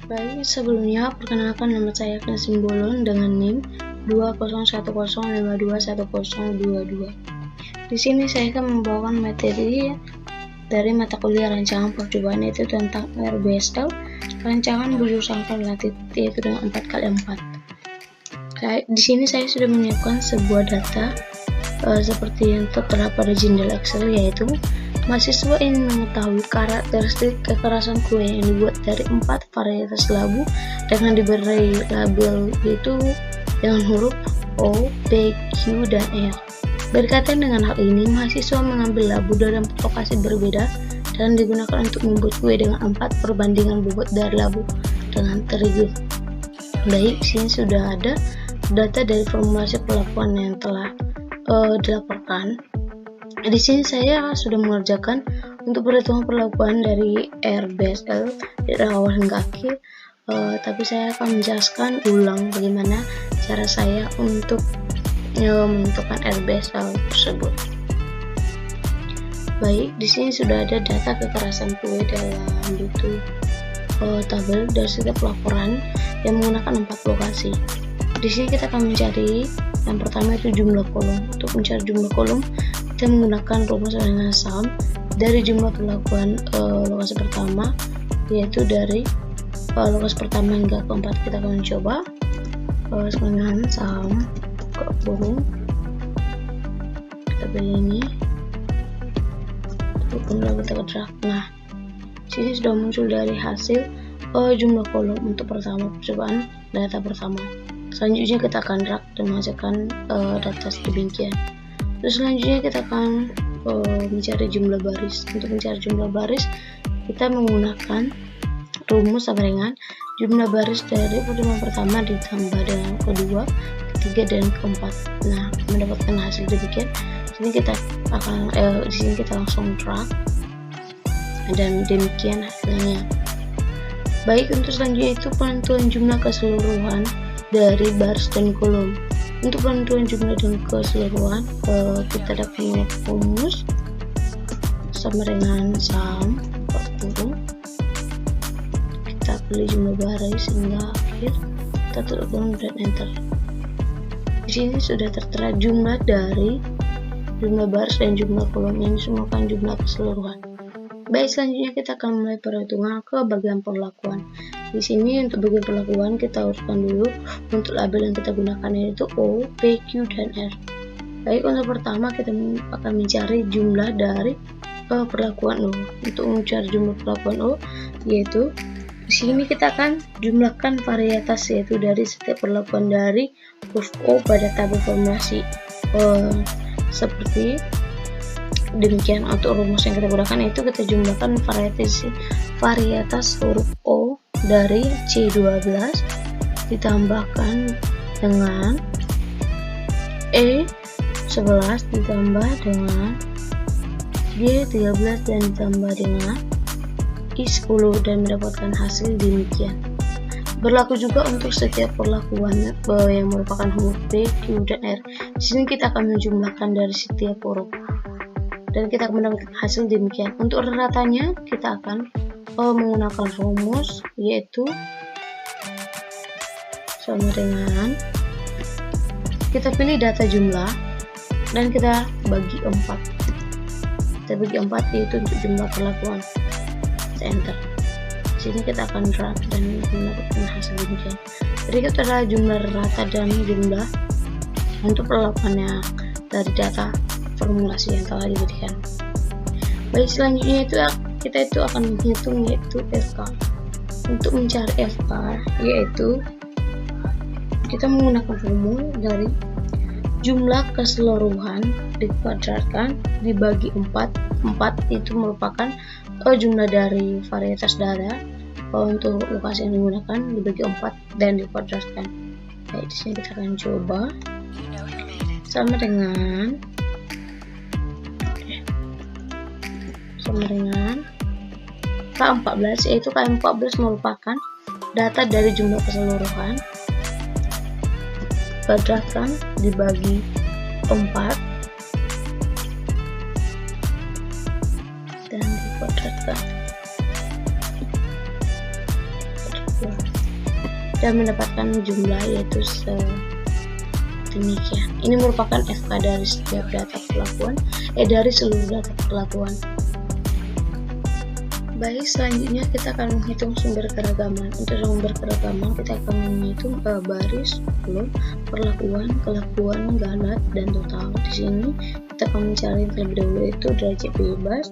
Baik, sebelumnya perkenalkan nama saya Agnes Simbolon dengan NIM 2010521022. Di sini saya akan membawakan materi dari mata kuliah rancangan percobaan, yaitu tentang RBSL, rancangan bujur sangkal relatif, yaitu dengan 4x4. Di sini saya sudah menyiapkan sebuah data seperti yang tertera pada jendela Excel, yaitu mahasiswa ingin mengetahui karakteristik kekerasan kue yang dibuat dari 4 varietas labu dengan diberi label, yaitu dengan huruf O, P, Q, dan R. Berkaitan dengan hal ini, mahasiswa mengambil labu dari 4 lokasi berbeda dan digunakan untuk membuat kue dengan 4 perbandingan bobot dari labu dengan terigu. Baik, sini sudah ada data dari formulasi perlakuan yang telah dilaporkan. Di sini saya sudah mengerjakan untuk perhitungan perlakuan dari RBSL dari awal hingga akhir, tapi saya akan menjelaskan ulang bagaimana cara saya untuk menentukan RBSL tersebut. Baik, di sini sudah ada data kekerasan kue dalam bentuk tabel dari setiap laporan yang menggunakan 4 lokasi. Di sini kita akan mencari yang pertama itu jumlah kolom. Untuk mencari jumlah kolom, kita menggunakan rumus dengan sum dari jumlah perlakuan lokasi pertama, yaitu dari lokasi pertama hingga keempat. Kita akan mencoba dengan sum kurung, kita pilih ini, kemudian kita drag. Nah, sini sudah muncul dari hasil jumlah kolom untuk pertama percobaan data pertama. Selanjutnya kita akan drag dan menghasilkan data sedemikian. Terus selanjutnya kita akan mencari jumlah baris. Untuk mencari jumlah baris, kita menggunakan rumus sama dengan jumlah baris dari pertemuan pertama ditambah dengan kedua, ketiga, dan keempat. Nah, mendapatkan hasil demikian. Di sini kita langsung drag dan demikian hasilnya. Baik, untuk selanjutnya itu penentuan jumlah keseluruhan dari baris dan kolom. Untuk penentuan jumlah dan keseluruhan, kita dapat menggunakan rumus sama dengan sum kurung, kita pilih jumlah baris hingga akhir, kita tutup dan enter. Di sini sudah tertera jumlah dari jumlah baris dan jumlah kolom, ini semua kan jumlah keseluruhan. Baik, selanjutnya kita akan mulai perhitungan ke bagian perlakuan. Di sini untuk bagian perlakuan kita urutkan dulu untuk label yang kita gunakan, yaitu O, P, Q, dan R. Baik, untuk pertama kita akan mencari jumlah dari perlakuan O. Untuk mencari jumlah perlakuan O, yaitu di sini kita akan jumlahkan varietas, yaitu dari setiap perlakuan dari huruf O pada tabel formulasi seperti demikian. Untuk rumus yang kita gunakan itu kita jumlahkan varietas huruf O dari C12 ditambahkan dengan E11 ditambah dengan G13 dan ditambah dengan I10 dan mendapatkan hasil demikian. Berlaku juga untuk setiap perlakuan yang merupakan huruf B, Q, dan R. Di sini kita akan menjumlahkan dari setiap huruf dan kita akan mendapatkan hasil demikian. Untuk ratanya kita akan menggunakan rumus, yaitu sama dengan kita pilih data jumlah dan kita bagi 4. Kita bagi 4, yaitu untuk jumlah perlakuan. Kita enter. Sini kita akan drag dan mendapatkan hasil demikian. Berikut adalah jumlah rata dan jumlah untuk perlakuannya dari data formulasi yang telah diberikan. Baik, selanjutnya kita akan menghitung, yaitu FK. Untuk mencari FK, yaitu kita menggunakan formul dari jumlah keseluruhan dikuadratkan dibagi 4. 4 itu merupakan jumlah dari varietas data. Untuk lokasi yang digunakan dibagi 4 dan dikuadratkan. Baik, di sini kita akan coba sama dengan K14, yaitu K14 merupakan data dari jumlah keseluruhan kuadratkan dibagi 4 dan dikuadratkan. dan mendapatkan jumlah yaitu demikian. Ini merupakan FK dari setiap data perlakuan, dari seluruh data perlakuan. Baik, selanjutnya kita akan menghitung sumber keragaman. Untuk sumber keragaman kita akan menghitung baris, kolom, perlakuan, kelakuan, galat, dan total. Di sini kita akan mencari terlebih dahulu itu derajat bebas,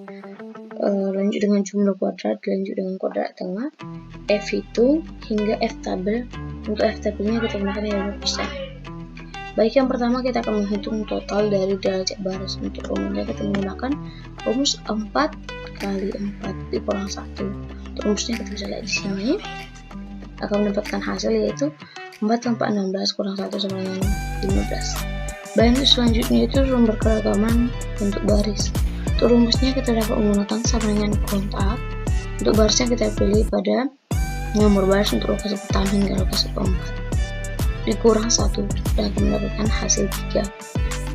lanjut dengan jumlah kuadrat, lanjut dengan kuadrat tengah, F hitung, hingga F tabel. Untuk F tabelnya kita gunakan yang 5%. Baik, yang pertama kita akan menghitung total dari derajat baris. Untuk rumusnya kita menggunakan rumus 4 kali 4 dikurang 1. Untuk rumusnya kita bisa lihat di sini. Akan mendapatkan hasil yaitu 4 tambah 16 kurang 1 sama dengan 15. Baik, untuk selanjutnya itu sumber keragaman untuk baris. Untuk rumusnya kita dapat menggunakan sama dengan kontak. Untuk barisnya kita pilih pada nomor baris untuk lokasi pertama hingga lokasi keempat, dikurang 1 dan akan mendapatkan hasil 3.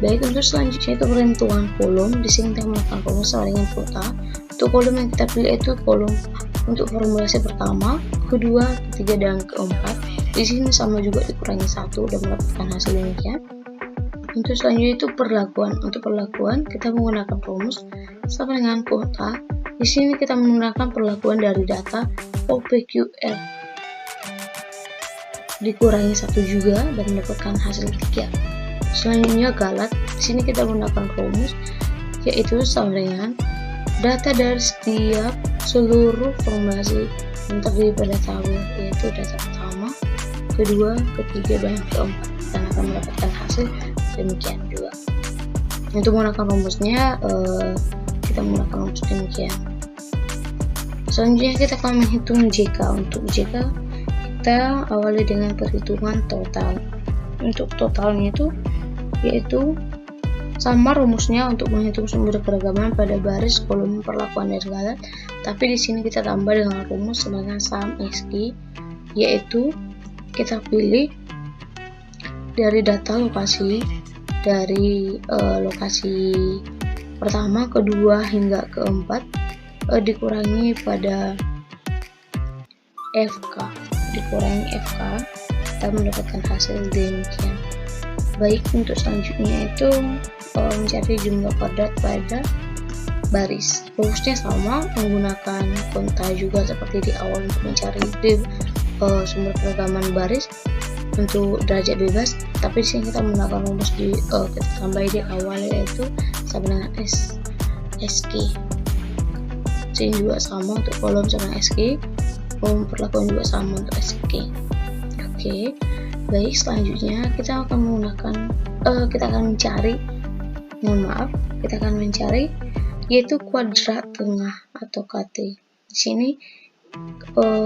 Baik, untuk selanjutnya itu perhitungan kolom. Di sini kita melakukan rumus sama dengan kota. Untuk kolom yang kita pilih itu kolom untuk formulasi pertama, kedua, ketiga, dan keempat. Di sini sama juga dikurangi 1 dan mendapatkan hasil demikian. Untuk selanjutnya itu perlakuan. Untuk perlakuan kita menggunakan rumus sama dengan kota. Di sini kita menggunakan perlakuan dari data OPQR dikurangi 1 juga dan mendapatkan hasil 3. Selanjutnya galat. Di sini kita menggunakan rumus yaitu sama dengan data dari setiap seluruh formulasi yang terdiri pada tabel, yaitu data pertama, kedua, ketiga, dan keempat, dan akan mendapatkan hasil demikian juga. Untuk menggunakan rumusnya kita menggunakan rumus demikian. Selanjutnya kita akan menghitung JK. Untuk JK kita awali dengan perhitungan total. Untuk totalnya itu yaitu sama rumusnya untuk menghitung sumber keragaman pada baris, kolom, perlakuan, dan galat. Tapi di sini kita tambah dengan rumus dengan sum SQ, yaitu kita pilih dari data lokasi dari lokasi pertama, kedua, hingga keempat dikurangi pada FK, dan mendapatkan hasil demikian. Baik, untuk selanjutnya itu mencari jumlah kuadrat pada baris. Rumusnya sama, menggunakan konta juga seperti di awal untuk mencari sumber keragaman baris. Untuk derajat bebas, tapi disini kita menggunakan rumus kita tambah di awal yaitu sama dengan SQ. Sini juga sama untuk kolom sama SQ, perlakuan juga sama untuk SQ. Oke. Baik, selanjutnya kita akan menggunakan kita akan mencari yaitu kuadrat tengah atau KT. Di sini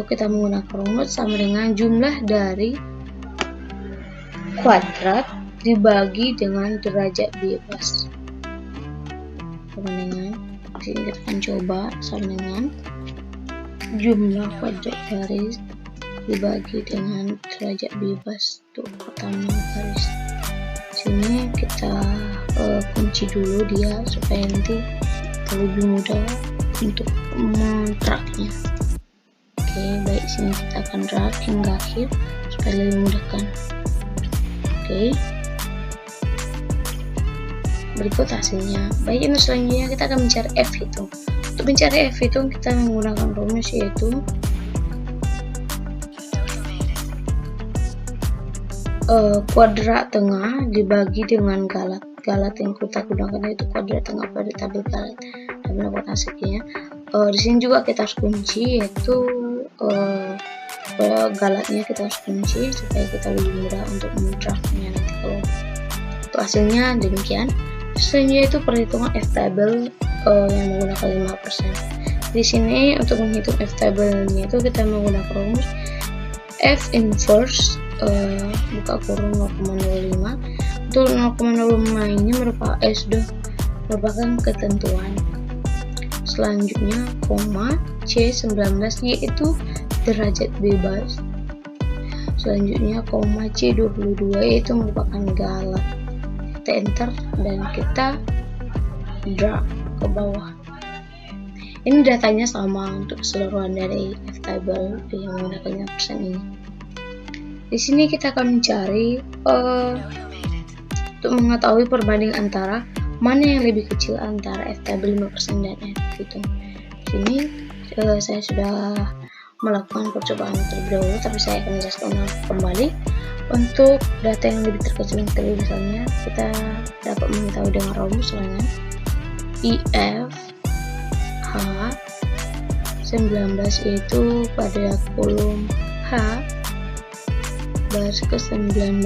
kita menggunakan rumus sama dengan jumlah dari kuadrat dibagi dengan derajat bebas. Sama dengan di sini kita akan coba sama dengan jumlah kuadrat baris dibagi dengan derajat bebas. Untuk pertama baris, sini kita kunci dulu dia supaya nanti lebih mudah untuk menggeraknya. Oke, baik, sini kita akan drag hingga akhir supaya lebih memudahkan. Oke, berikut hasilnya. Baik, untuk selanjutnya kita akan mencari F hitung. Untuk mencari F hitung kita menggunakan rumus yaitu kuadrat tengah dibagi dengan galat. Galat yang kita gunakan itu kuadrat tengah pada tabel galat dan mendapat hasilnya. Di sini juga kita harus kunci yaitu galatnya kita harus kunci supaya kita lebih mudah untuk mendraftnya nanti kalau untuk hasilnya demikian. Selanjutnya itu perhitungan F table yang menggunakan 5%. Di sini untuk menghitung F table-nya itu kita menggunakan rumus F inverse buka kurung 0,05. Untuk 0,05 ini merupakan ketentuan. Selanjutnya koma C19 yaitu derajat bebas. Selanjutnya koma C22 yaitu merupakan galat. Kita enter dan kita drag ke bawah. Ini datanya sama untuk keseluruhan dari F table yang menggunakan persen ini. Di sini kita akan mencari untuk mengetahui perbandingan antara mana yang lebih kecil antara F table 5% dan F hitung. Di sini saya sudah melakukan percobaan terlebih dahulu, tapi saya akan jelaskan kembali. Untuk data yang lebih terkecil yang terlebih besarnya, kita dapat mengetahui dengan rumusnya IF H 19, yaitu pada kolom H baris ke 19,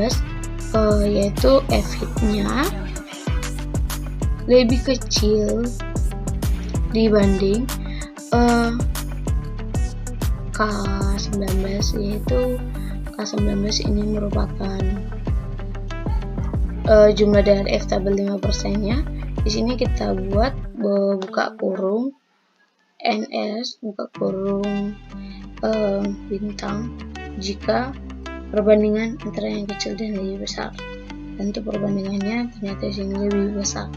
yaitu F hitnya lebih kecil dibanding K19, yaitu K19 ini merupakan jumlah dari F tabel 5% nya. Di sini kita buat buka kurung NS buka kurung bintang jika perbandingan antara yang kecil dan lebih besar. Tentu perbandingannya ternyata di sini lebih besar.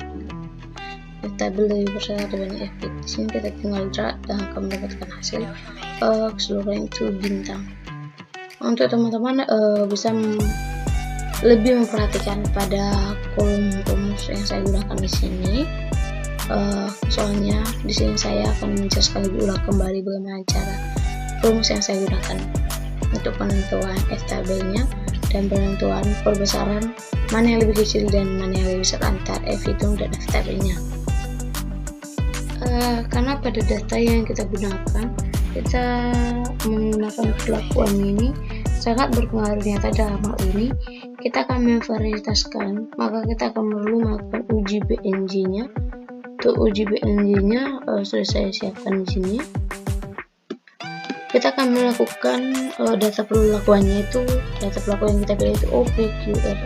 F tabel lebih besar dibanding F hit. Di sini kita tinggal drag dan akan mendapatkan hasil keseluruhan itu bintang. Untuk teman-teman bisa lebih memperhatikan pada kolom rumus yang saya gunakan di sini. Soalnya di sini saya akan menjelaskan lebih ulang kembali bagaimana cara rumus yang saya gunakan untuk penentuan F tabelnya dan penentuan perbesaran mana yang lebih kecil dan mana yang lebih besar antara F hitung dan F tabelnya. Karena pada data yang kita gunakan, kita menggunakan perlakuan ini sangat berpengaruh. Ternyata dalam hal ini kita akan memvarietaskan, maka kita akan perlu melakukan uji BNJ nya. Untuk uji BNJ nya sudah saya siapkan di sini. Kita akan melakukan data perlakuannya, itu data perlakuan yang kita pilih itu O, P, Q, R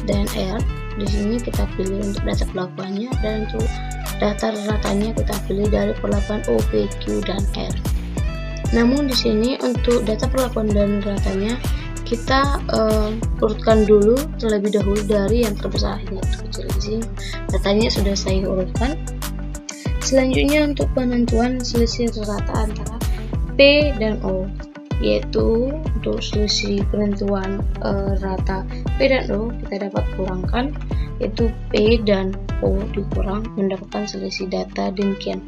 dan R. Di sini kita pilih untuk data perlakuannya, dan untuk data ratanya kita pilih dari perlakuan O, P, Q, dan R. Namun di sini untuk data perlakuan dan ratanya kita urutkan dulu terlebih dahulu dari yang terbesar hingga terkecil. Di sini datanya sudah saya urutkan. Selanjutnya untuk penentuan selisih rata antara P dan O, yaitu untuk selisih penentuan rata P dan O kita dapat kurangkan, yaitu P dan O dikurang mendapatkan selisih data demikian.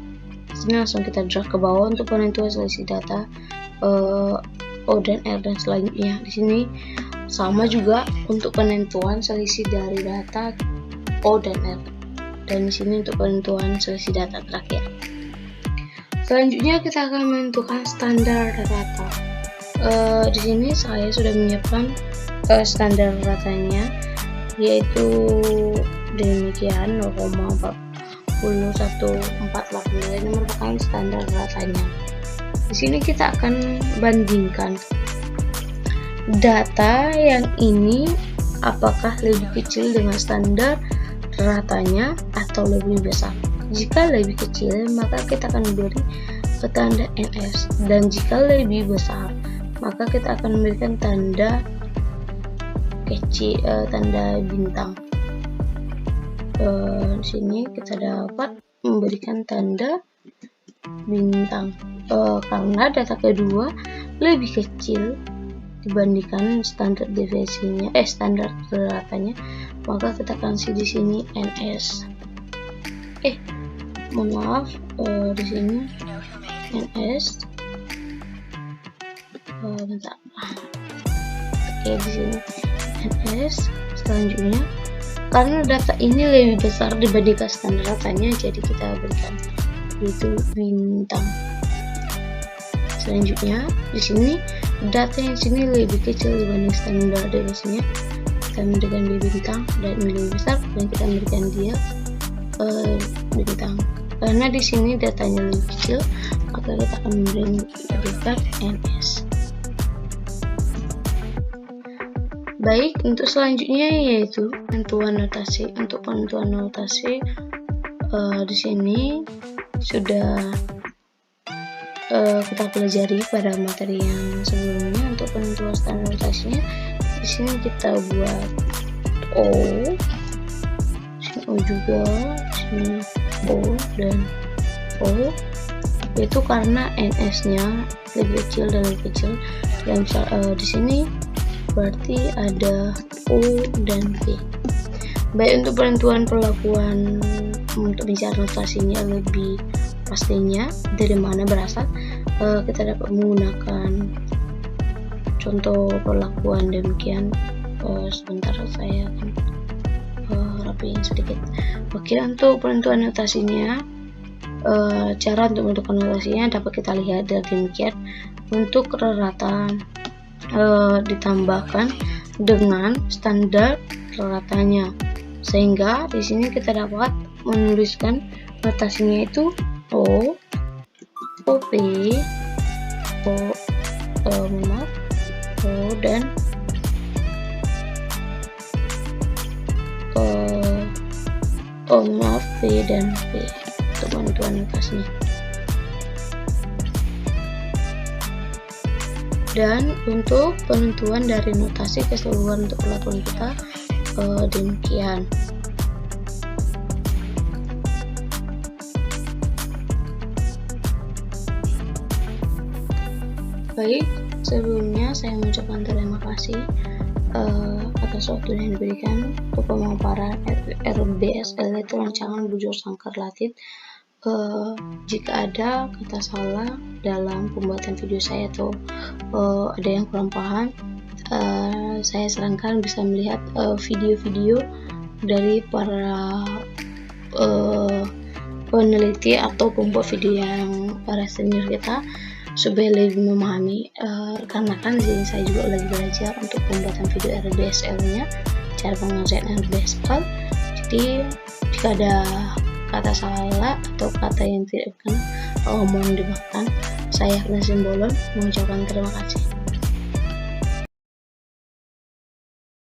Sini langsung kita drag ke bawah untuk penentuan selisih data O dan R, dan selanjutnya di sini sama juga untuk penentuan selisih dari data O dan R, dan di sini untuk penentuan selisih data terakhir. Selanjutnya kita akan menentukan standar rata. Di sini saya sudah menyiapkan standar ratanya, yaitu demikian 0,4148. Ini merupakan standar ratanya. Di sini kita akan bandingkan data yang ini apakah lebih kecil dengan standar ratanya atau lebih besar. Jika lebih kecil, maka kita akan beri tanda NS, dan jika lebih besar, maka kita akan memberikan tanda kecil, tanda bintang. Di sini kita dapat memberikan tanda bintang karena data kedua lebih kecil dibandingkan standar deviasinya, standar ratanya, maka kita akan di sini NS. Mohon maaf, di sini NS. Bentar. Di sini NS. Selanjutnya, karena data ini lebih besar dibandingkan standar ratanya, jadi kita berikan itu bintang. Selanjutnya, di sini data yang sini lebih kecil dibanding standar deviasinya, kita memberikan dia bintang, dan ini lebih besar dan kita memberikan dia bintang. Karena di sini datanya lebih kecil, maka kita akan memberikan NS. Baik, untuk selanjutnya yaitu penentuan notasi. Untuk penentuan notasi di sini sudah kita pelajari pada materi yang sebelumnya. Untuk penentuan standar notasinya, di sini kita buat O, sini O juga, sini O dan O, yaitu karena NS-nya lebih kecil dan lebih kecil. Dan di sini berarti ada O dan P. Baik untuk penentuan perlakuan untuk mencari notasinya lebih pastinya dari mana berasal, kita dapat menggunakan contoh perlakuan demikian. Sebentar saya akan rapiin sedikit. Oke, untuk penentuan notasinya, cara untuk menentukan notasinya dapat kita lihat demikian. Untuk rata ditambahkan dengan standar ratanya, sehingga di sini kita dapat menuliskan notasinya itu O, OP, O dan P dan P untuk penentuan notasinya. Dan untuk penentuan dari notasi keseluruhan untuk perlakuan kita demikian. Baik, sebelumnya saya mengucapkan terima kasih atas waktu yang diberikan untuk pemaparan RBSL itu rancangan bujur sangkar Latin. Jika ada kata salah dalam pembuatan video saya atau ada yang kurang paham, saya sarankan bisa melihat video-video dari para peneliti atau pembuat video yang para senior kita, supaya lebih memahami, karena kan di sini saya juga lagi belajar untuk pembuatan video RBSL-nya, cara pengerjaan RBSL. Jadi jika ada kata salah atau kata yang tidak mohon dimaafkan. Saya Agnes Simbolon mengucapkan terima kasih.